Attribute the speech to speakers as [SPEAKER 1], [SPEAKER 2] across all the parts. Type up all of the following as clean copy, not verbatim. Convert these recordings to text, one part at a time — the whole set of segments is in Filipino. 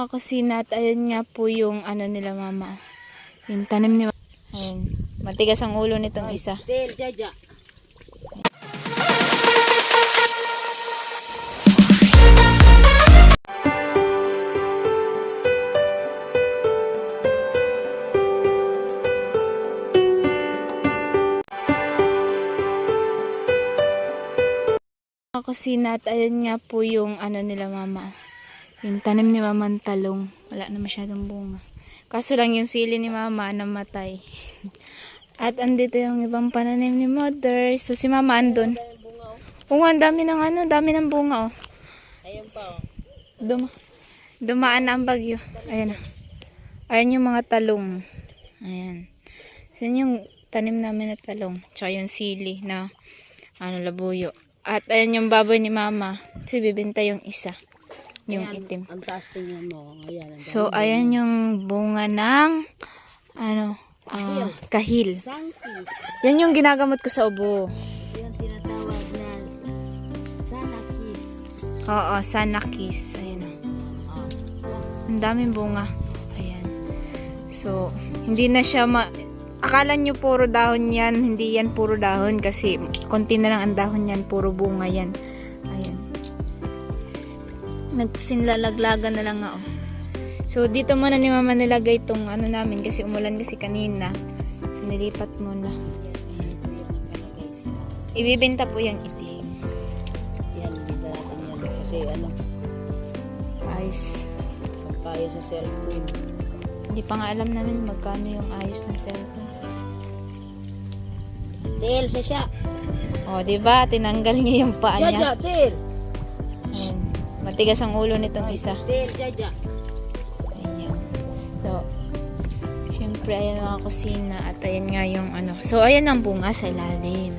[SPEAKER 1] Kusina at ayun nga po yung ano nila mama. Yung tanim ni mama. Ayun. Matigas ang ulo nitong isa.
[SPEAKER 2] Jaja.
[SPEAKER 1] Kusina at ayun nga po yung ano nila mama. Yung tanim ni mama ng talong. Wala na masyadong bunga. Kaso lang yung sili ni mama namatay. At andito yung ibang pananim ni mother. So si mama andun. Oo nga, ang dami ng ano, dami ng bunga oh.
[SPEAKER 2] Ayun pa oh.
[SPEAKER 1] Dumaan na ang bagyo. Ayan na. Ayan yung mga talong. Ayan. So yun yung tanim namin na talong. Tsaka yung sili na ano, labuyo. At ayan yung baboy ni mama. So bibenta yung isa. Yung
[SPEAKER 2] Ayan,
[SPEAKER 1] itim.
[SPEAKER 2] ang taas tingnan mo. Ayan,
[SPEAKER 1] So ayan yung bunga ng ano, kahil.
[SPEAKER 2] Sangkis.
[SPEAKER 1] Yan yung ginagamot ko sa ubo.
[SPEAKER 2] Yan tinatawag na sanakis.
[SPEAKER 1] Oo, sanakis. Ayan o. Ang daming bunga. Ayan. So, hindi na siya akala nyo puro dahon yan. Hindi yan puro dahon kasi konti na lang ang dahon yan. Puro bunga yan. Ayan. Nagsinlalaglagan na lang nga oh. So, dito muna ni mama nilagay itong ano namin kasi umulan kasi kanina. So, nilipat muna. Ibibenta po yung itim.
[SPEAKER 2] Yan, bida natin yan. Kasi ano,
[SPEAKER 1] Ayos.
[SPEAKER 2] pampayo sa cellphone.
[SPEAKER 1] Hindi pa nga alam namin magkano yung ayos ng cellphone.
[SPEAKER 2] Tel, siya.
[SPEAKER 1] O, diba? Tinanggal niya yung paa niya.
[SPEAKER 2] Jaja, tel.
[SPEAKER 1] Ayan. Matigas ang ulo nitong isa.
[SPEAKER 2] Tel, jaja.
[SPEAKER 1] Ayan. So, syempre, ayan mga kusina. At ayan nga yung ano. So, ayan ang bunga sa ilalim.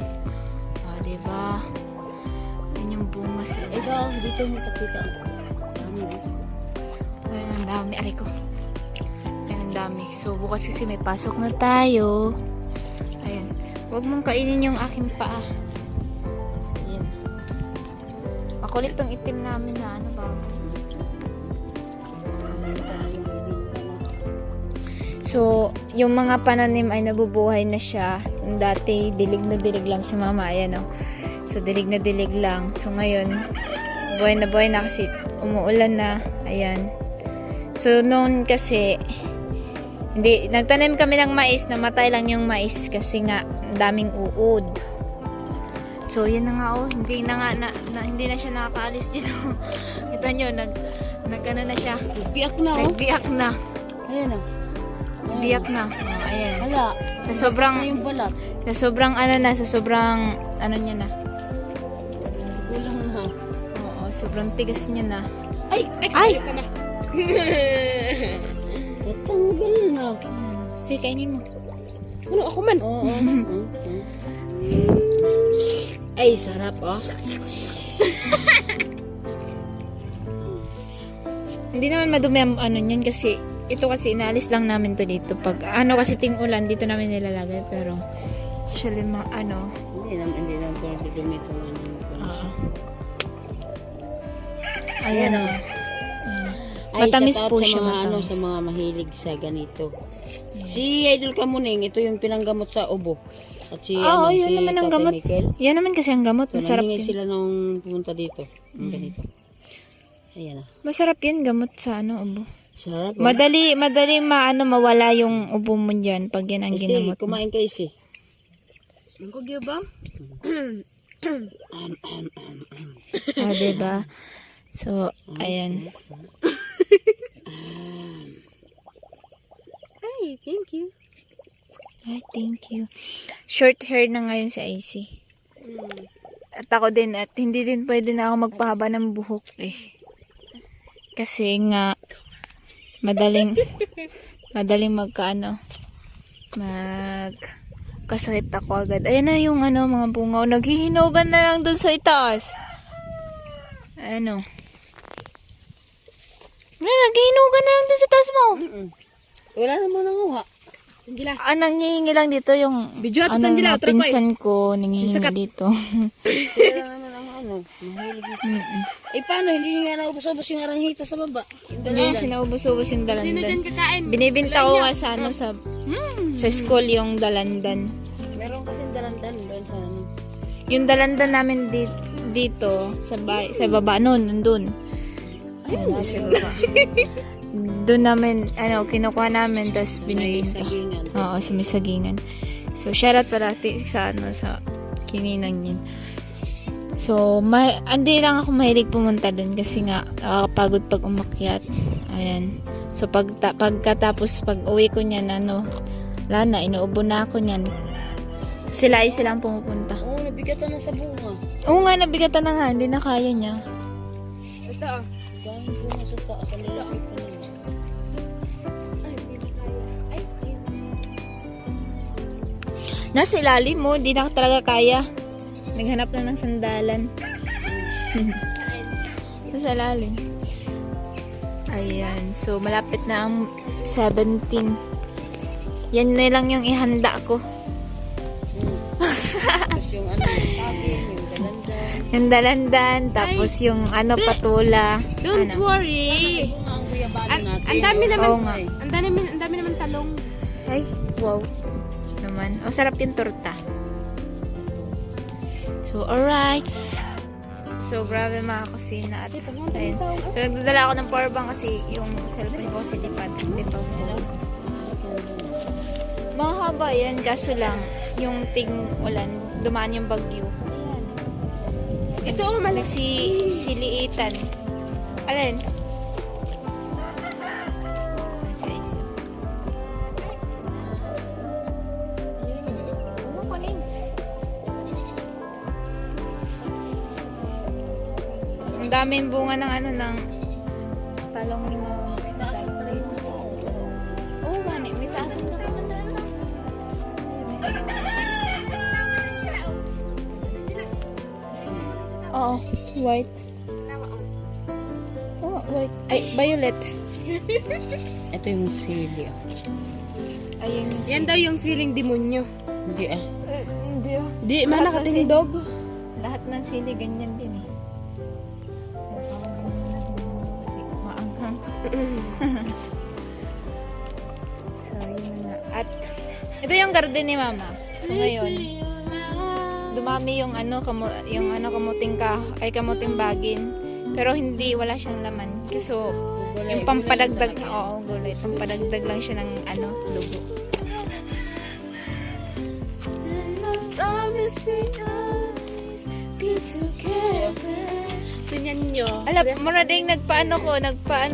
[SPEAKER 1] O, diba? Ayan yung bunga sa ilalim.
[SPEAKER 2] Ikaw, dito mo pakita. Dami dito.
[SPEAKER 1] Ayan, ang dami. Aray ko. Ayan, ang dami. So, bukas kasi may pasok na tayo. Ayan. Huwag mong kainin yung aking paa. Ayan. Makulit tong itim namin na ano ba? So, yung mga pananim ay nabubuhay na siya. Dati, dilig na dilig lang si mama. Ayan o. So, dilig na dilig lang. So, ngayon, buhay na kasi umuulan na. Ayan. So, noon kasi, hindi, nagtanim kami ng mais. Namatay lang yung mais kasi nga, daming uod. So, yan na nga oh. Hindi na nga, hindi na siya nakakaalis dito. Kita nyo, nag-ano na siya.
[SPEAKER 2] Biyak na oh.
[SPEAKER 1] Nagbiyak na.
[SPEAKER 2] Ayan oh.
[SPEAKER 1] Biyak na. Oh, ayan.
[SPEAKER 2] Hala.
[SPEAKER 1] Sa sobrang
[SPEAKER 2] yung balat.
[SPEAKER 1] sa sobrang ano niya na.
[SPEAKER 2] Kulang na.
[SPEAKER 1] Oo, sobrang tigas niya na.
[SPEAKER 2] Ay!
[SPEAKER 1] Ay!
[SPEAKER 2] Ka na. Natanggal na.
[SPEAKER 1] Sige, kainin mo.
[SPEAKER 2] Ano ako man? Oo. Ay, sarap oh.
[SPEAKER 1] Hindi naman madumi ang ano niyan kasi ito kasi inaalis lang namin to dito. Pag ano kasi ting ulan, dito namin nilalagay. Pero actually ano.
[SPEAKER 2] Hindi naman ko nadudumi ito.
[SPEAKER 1] Ayan o.
[SPEAKER 2] Ay,
[SPEAKER 1] Matamis
[SPEAKER 2] shout out
[SPEAKER 1] po
[SPEAKER 2] sa
[SPEAKER 1] siya,
[SPEAKER 2] mga,
[SPEAKER 1] matamis.
[SPEAKER 2] sa mga mahilig sa ganito. Si Idol Kamuning, ito yung pinanggamot sa ubo. At si,
[SPEAKER 1] Oo, yun
[SPEAKER 2] si
[SPEAKER 1] naman ang
[SPEAKER 2] Tatay
[SPEAKER 1] gamot.
[SPEAKER 2] Mikel.
[SPEAKER 1] Yan naman kasi ang gamot.
[SPEAKER 2] So,
[SPEAKER 1] Masarap
[SPEAKER 2] nangingi
[SPEAKER 1] yun.
[SPEAKER 2] sila nung pumunta dito. Ganito. Ayan ah.
[SPEAKER 1] Masarap yan gamot sa ano, ubo.
[SPEAKER 2] Sarap.
[SPEAKER 1] Madali mawala yung ubo mo dyan pag yan ang
[SPEAKER 2] Isi,
[SPEAKER 1] ginamot mo.
[SPEAKER 2] kumain ka isi.
[SPEAKER 1] Ang kugyo ba? Diba? So, ayan.
[SPEAKER 2] Ay, thank you.
[SPEAKER 1] Ay, thank you. Short hair na ngayon si Icy. At ako din, at hindi din pwede na ako magpahaba ng buhok eh. Kasi nga, madaling magkasakit ako agad. Ayan na yung ano, mga bunga. Naghihinugan na lang dun sa itaas. Ano? Naghihinugan na lang dun sa taas mo.
[SPEAKER 2] Wala naman nanguha.
[SPEAKER 1] Nangihingi lang dito yung pinsan ko, nangihingi dito.
[SPEAKER 2] Wala naman ang ano. mo. Mahilig nito.
[SPEAKER 1] Mm-mm.
[SPEAKER 2] Eh, paano? Hindi nga naubos-ubos yung aranghita sa baba. Yung
[SPEAKER 1] Hindi
[SPEAKER 2] dalandan.
[SPEAKER 1] sinaubos-ubos yung
[SPEAKER 3] Sino dyan
[SPEAKER 1] dalandan.
[SPEAKER 3] kakain?
[SPEAKER 1] Binibinta ko nga sa ano sa school yung dalandan.
[SPEAKER 2] Meron kasing dalandan doon sa ano.
[SPEAKER 1] Yung dalandan namin dito sa baba noon, nandun. Ayun, sa baba. Doon namin, kinukuha namin, tapos
[SPEAKER 2] May
[SPEAKER 1] binibinta.
[SPEAKER 2] sagingan.
[SPEAKER 1] Oo, sa may sagingan. So, shoutout parati sa kininang yun. So, hindi lang ako mahilig pumunta doon kasi nga, nakakapagod pag umakyat. Ayan. So, pagkatapos, pag uwi ko niyan, wala na, inuubo na ako niyan. Silang pumupunta.
[SPEAKER 2] Oo, nabigatan na sa bunga.
[SPEAKER 1] Oo nga, nabigatan na nga, hindi na kaya niya.
[SPEAKER 3] Ito ah.
[SPEAKER 2] Dahil bunga sa taas, ang lalaki pa naman.
[SPEAKER 1] Nasa ilalim mo, di na talaga kaya. Naghanap na ng sandalan. Nasa ilalim. Ayan, so malapit na ang 17. Yan na lang yung ihanda ko.
[SPEAKER 2] Tapos yung ano, yung saging, yung dalandan.
[SPEAKER 1] Yung dalandan, tapos yung patula.
[SPEAKER 3] Don't worry.
[SPEAKER 2] Bunga ang guyabano natin.
[SPEAKER 3] Ang dami naman.
[SPEAKER 1] Oo nga.
[SPEAKER 3] Ang dami naman talong.
[SPEAKER 1] Ay, wow. Naman. O, sarap yung torta. So, alright. So, grabe mga kusina. At, ayun. So, nagdadala ako ng power bank kasi yung cellphone ko kasi hindi pa full. Mahaba yan, kaso lang, yung ulan, dumaan yung bagyo.
[SPEAKER 3] Ito ang malaki.
[SPEAKER 1] Siliitan. Alin? Ang daming bunga ng ng talong ni Mama.
[SPEAKER 2] May taas ang tray mo.
[SPEAKER 1] Oo, mani. May taas ang talong. Oo, white. Oo, white. Ay, violet.
[SPEAKER 2] Ito yung sili.
[SPEAKER 1] Ayun yung
[SPEAKER 3] Yan daw yung siling demonyo.
[SPEAKER 2] Hindi ah.
[SPEAKER 1] Hindi ah.
[SPEAKER 3] Di, mana katindog.
[SPEAKER 1] Lahat ng sili ganyan din eh. Kasi maanghang. So, yun na nga. At, ito yung garden ni Mama. So, ngayon, dumami yung kamuting kamuting bagin. Pero wala siyang laman. Kasi, yung pampadagdag, gulay. Pampadagdag lang siya ng lugo.
[SPEAKER 3] Tingnan nyo.
[SPEAKER 1] Alam, mura din nagpaano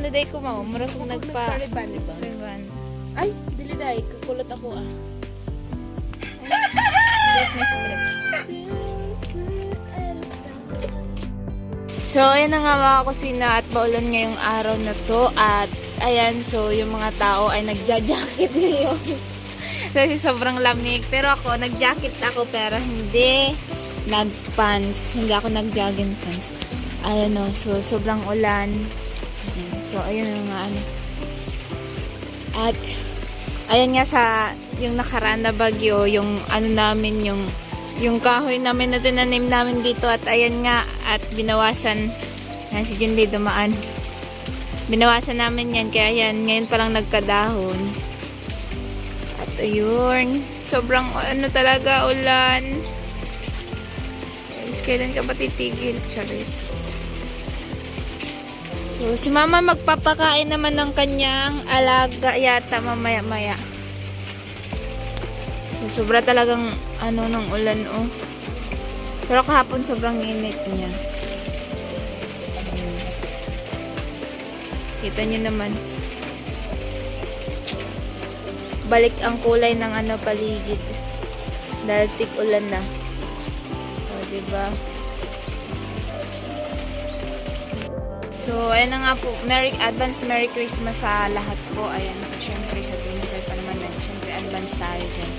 [SPEAKER 1] day ko mo. Mura kong
[SPEAKER 3] Paliban.
[SPEAKER 1] riban.
[SPEAKER 3] Ay, dili day. Kakulot ako ah.
[SPEAKER 1] So, ayan na nga mga kusina at baulan ngayong araw na to. At, ayan, so, yung mga tao ay nagja-jacket ngayon. Kasi sobrang lamig. Pero ako, nag-jacket ako pero hindi nag-pants. Hindi ako nag-jogging pants. Ayan o, so, sobrang ulan. Ayan. So, ayan na nga At, ayan nga sa, yung nakaraan na bagyo, yung namin, yung kahoy namin na tinanim namin dito at ayan nga at binawasan yan si Junday dumaan binawasan namin yan kaya yan ngayon palang nagkadahon at ayun sobrang talaga ulan kailan ka ba titigil Charis so si Mama magpapakain naman ng kanyang alaga yata mamaya so sobra talagang ng ulan pero kahapon sobrang init niya kita niyo naman balik ang kulay ng paligid dahil tig-ulan na diba so ayan na nga po advance Merry Christmas sa lahat po ayan so syempre sa 25 pa naman syempre advance tayo dyan.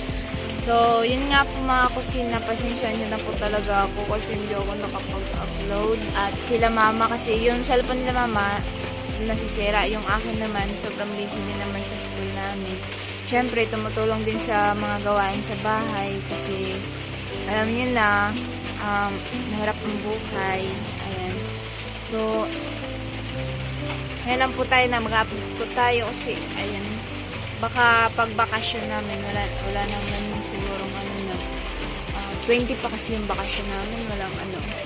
[SPEAKER 1] So, yun nga po mga kusina, pasensya nyo na po talaga ako kasi hindi ako nakapag-upload. At sila Mama kasi yung cellphone nila Mama nasisira. Yung akin naman, sobrang busy din naman sa school namin. Siyempre, tumutulong din sa mga gawain sa bahay kasi alam nyo na, mahirap ang buhay. Ayan. So, ngayon lang po tayo na mag-upload po tayo kasi, ayan, baka pag bakasyon namin, wala naman sigurong 20 pa kasi yung bakasyon namin,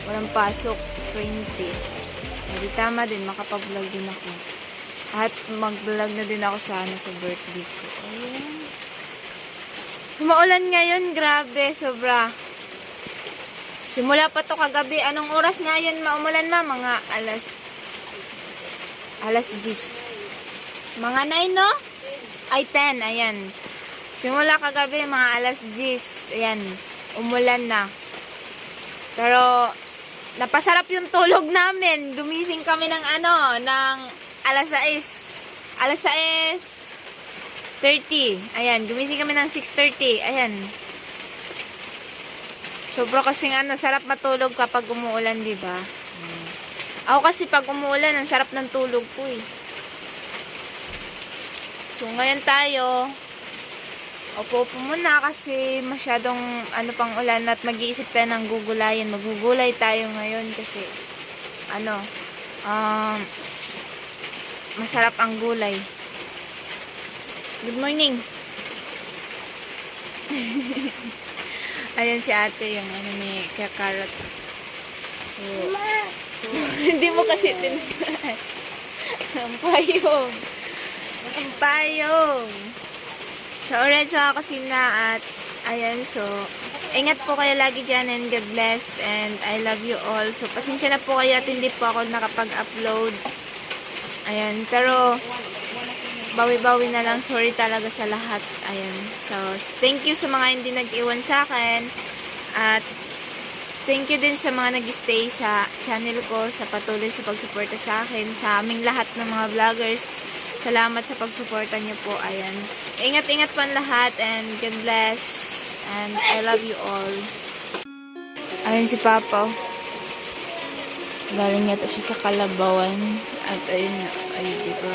[SPEAKER 1] walang pasok, 20. Hindi tama din, makapag-vlog din ako. At mag-vlog na din ako sa birthday ko. Ayan. Maulan ngayon, grabe, sobra. Simula pa to kagabi. Anong oras ngayon maumulan, ma? Mga alas 10. Mga 9, no? Ay, 10, ayan. Simula kagabi, mga alas 10. Ayan, umulan na. Pero, napasarap yung tulog namin. Gumising kami ng ng alas 6. Alas 6:30. Ayan, gumising kami ng 6:30. Ayan. Sobra kasing sarap matulog kapag umuulan, di ba? Ako kasi pag umuulan, ang sarap ng tulog ko eh. So, ngayon tayo, upo muna kasi masyadong pang ulan at mag-iisip tayo ng gugulayan. Magugulay tayo ngayon kasi masarap ang gulay. Good morning. Ayan si ate, yung ni Kaya Carrot. So, hindi mo kasi ang payong. Ang payong. So, alright, so ako na at ayan, so ingat po kayo lagi dyan and God bless and I love you all. So, pasensya na po kayo at hindi po ako nakapag-upload. Ayan, pero bawi-bawi na lang. Sorry talaga sa lahat. Ayan. So, thank you sa mga hindi nag-iwan sa akin. At thank you din sa mga nag-stay sa channel ko, sa patuloy sa pagsuporta sa akin, sa aming lahat ng mga vloggers. Salamat sa pagsuporta niyo po. Ayan. Ingat-ingat po ang lahat and God bless. And I love you all. Ayan si Papa. Galing yata siya sa Kalabawan. At ayun na. Ayun, diba?